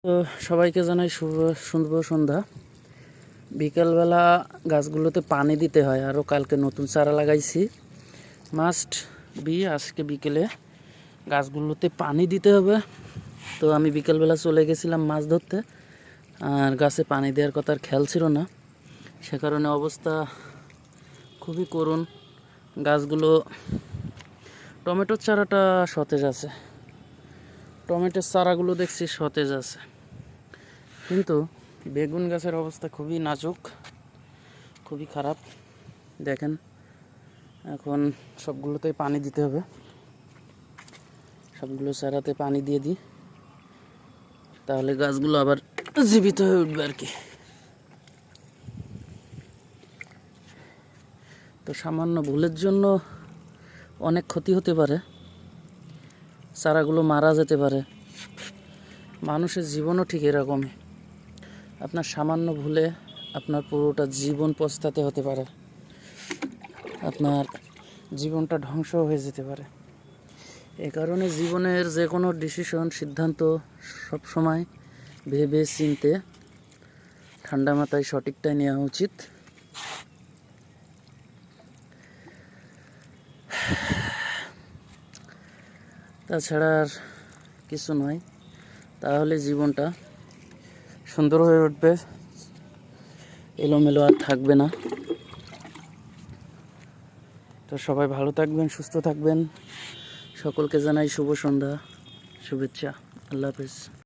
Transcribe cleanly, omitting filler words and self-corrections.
তো সবাইকে জানাই শুভ সন্ধ্যা। বিকালবেলা গাছগুলোতে পানি দিতে হয়, আরও কালকে নতুন চারা লাগাইছি। মাস্ট বি আজকে বিকেলে গাছগুলোতে পানি দিতে হবে। তো আমি বিকালবেলা চলে গেছিলাম মাছ ধরতে, আর গাছে পানি দেওয়ার কথা আর খেয়াল ছিল না, সে কারণে অবস্থা খুবই করুণ। গাছগুলো, টমেটোর চারাটা সতেজ আছে, টমেটোর চারাগুলো দেখছি সতেজ আছে, কিন্তু বেগুন গাছের অবস্থা খুবই নাজুক, খুবই খারাপ। দেখেন, এখন সবগুলোতেই পানি দিতে হবে, সবগুলো চারাতে পানি দিয়ে দিই, তাহলে গাছগুলো আবার জীবিত হয়ে উঠবে আর কি। তো সামান্য ভুলের জন্য অনেক ক্ষতি হতে পারে, চারাগুলো মারা যেতে পারে। মানুষের জীবনও ঠিক এরকমই, আপনার সামান্য ভুলে আপনার পুরোটা জীবন পস্তাতে হতে পারে, আপনার জীবনটা ধ্বংস হয়ে যেতে পারে। এ কারণে জীবনের যে কোনো সিদ্ধান্ত সবসময় ভেবে চিনতে ঠান্ডা মাথায় সঠিকটাই নেওয়া উচিত। তাছাড়া আর কিছু নয়, তাহলে জীবনটা সুন্দর হয়ে উঠবে, এলোমেলো আর থাকবে না। তো সবাই ভালো থাকবেন, সুস্থ থাকবেন। সকলকে জানাই শুভ সন্ধ্যা, শুভেচ্ছা। আল্লাহ হাফেজ।